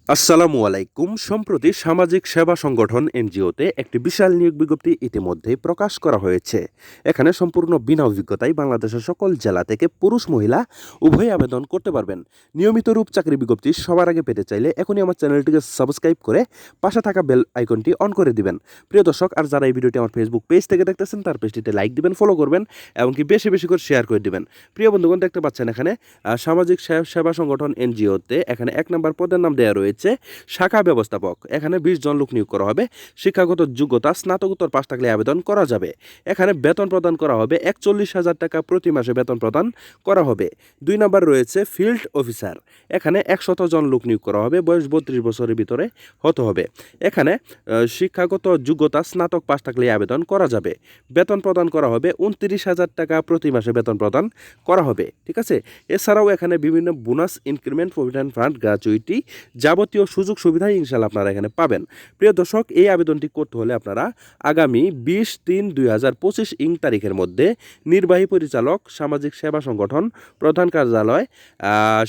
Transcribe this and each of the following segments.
আসসালামু আলাইকুম। সম্প্রতি সামাজিক সেবা সংগঠন এনজিওতে একটি বিশাল নিয়োগ বিজ্ঞপ্তি ইতিমধ্যেই প্রকাশ করা হয়েছে। এখানে সম্পূর্ণ বিনা অভিজ্ঞতায় বাংলাদেশের সকল জেলা থেকে পুরুষ মহিলা উভয়ই আবেদন করতে পারবেন। নিয়মিত রূপ চাকরি বিজ্ঞপ্তি সবার আগে পেতে চাইলে এখনই আমার চ্যানেলটিকে সাবস্ক্রাইব করে পাশে থাকা বেল আইকনটি অন করে দিবেন। প্রিয় দর্শক, আর যারা এই ভিডিওটি আমার ফেসবুক পেজ থেকে দেখতেছেন তার পেজটিতে লাইক দিবেন, ফলো করবেন এবং কি বেশি বেশি করে শেয়ার করে দিবেন। প্রিয় বন্ধুগণ, দেখতে পাচ্ছেন এখানে সামাজিক সেবা সংগঠন এনজিওতে এখানে 1 নম্বর পদের নাম দেওয়া রয়েছে শাখা ব্যবস্থাপক। এখানে 20 জন লোক নিয়োগ করা হবে। শিক্ষাগত যোগ্যতা স্নাতকোত্তর পাস থাকলে আবেদন করা যাবে। এখানে বেতন প্রদান করা হবে 41,000 টাকা প্রতি মাসে বেতন প্রদান করা হবে। 2 নম্বর রয়েছে ফিল্ড অফিসার। এখানে 100 জন লোক নিয়োগ করা হবে। বয়স 32 বছরের ভিতরে হতে হবে। এখানে শিক্ষাগত যোগ্যতা স্নাতক পাস থাকলে আবেদন করা যাবে। বেতন প্রদান করা হবে 29,000 টাকা প্রতি মাসে বেতন প্রদান করা হবে। ঠিক আছে। এছাড়াও এখানে বিভিন্ন bonus, increment, provident fund, gratuity, যাবতীয় সুযোগ সুবিধা ইনশাল্লাহ আপনারা এখানে পাবেন। প্রিয় দর্শক, এই আবেদনটি করতে হলে আপনারা আগামী 20/3/2025 তারিখের মধ্যে নির্বাহী পরিচালক, সামাজিক সেবা সংগঠন, প্রধান কার্যালয়,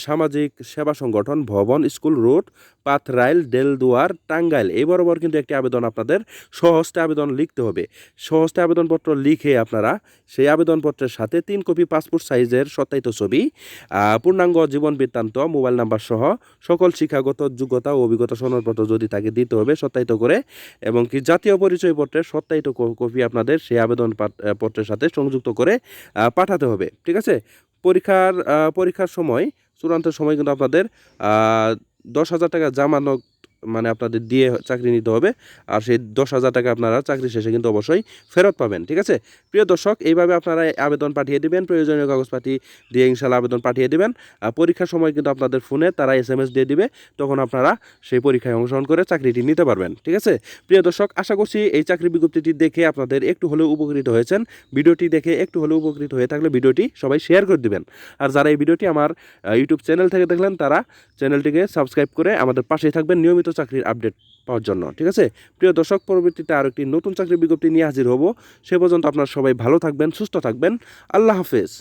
সামাজিক সেবা সংগঠন, ভবন, স্কুল রোড, পাথরাইল, দেলদুয়ার, টাঙ্গাইল এই বরাবর কিন্তু একটি আবেদন আপনাদের স্বহস্তে আবেদন লিখতে হবে। স্বহস্তে আবেদনপত্র লিখে আপনারা সেই আবেদনপত্রের সাথে 3 কপি পাসপোর্ট সাইজের সত্যায়িত ছবি, পূর্ণাঙ্গ জীবন বৃত্তান্ত, মোবাইল নাম্বার সহ সকল শিক্ষাগত যোগ্যতা ও অভিজ্ঞতা সনদপত্র যদি তাকে দিতে হবে সত্যায়িত করে, এবং কি জাতীয় পরিচয়পত্রের সত্যায়িত কপি আপনাদের সেই আবেদন পত্রের সাথে সংযুক্ত করে পাঠাতে হবে। ঠিক আছে। পরীক্ষার সময়, চূড়ান্ত সময় কিন্তু আপনাদের 10,000 টাকা জামানত মানে আপনাদের দিয়ে চাকরি নিতে হবে। আর সেই 10,000 টাকা আপনারা চাকরি শেষে কিন্তু অবশ্যই ফেরত পাবেন। ঠিক আছে। প্রিয় দর্শক, এইভাবে আপনারা আবেদন পাঠিয়ে দিবেন। প্রয়োজনীয় কাগজপাতি দিয়ে ইনশাল্লাহ আবেদন পাঠিয়ে দিবেন। পরীক্ষার সময় কিন্তু আপনাদের ফোনে তারা SMS দিয়ে দিবে। তখন আপনারা সেই পরীক্ষায় অংশগ্রহণ করে চাকরিটি নিতে পারবেন। ঠিক আছে। প্রিয় দর্শক, আশা করছি এই চাকরি বিজ্ঞপ্তিটি দেখে আপনাদের একটু হলেও উপকৃত হয়েছেন। ভিডিওটি দেখে একটু হলেও উপকৃত হয়ে থাকলে ভিডিওটি সবাই শেয়ার করে দিবেন। আর যারা এই ভিডিওটি আমার ইউটিউব চ্যানেল থেকে দেখলেন তারা চ্যানেলটিকে সাবস্ক্রাইব করে আমাদের পাশেই থাকবেন নিয়মিত চাকরির আপডেট পাওয়ার জন্য। ঠিক আছে। প্রিয় দর্শক, পরবর্তীতে আরও একটি নতুন চাকরির বিজ্ঞপ্তি নিয়ে হাজির হব। সে পর্যন্ত আপনারা সবাই ভালো থাকবেন, সুস্থ থাকবেন। আল্লাহ হাফেজ।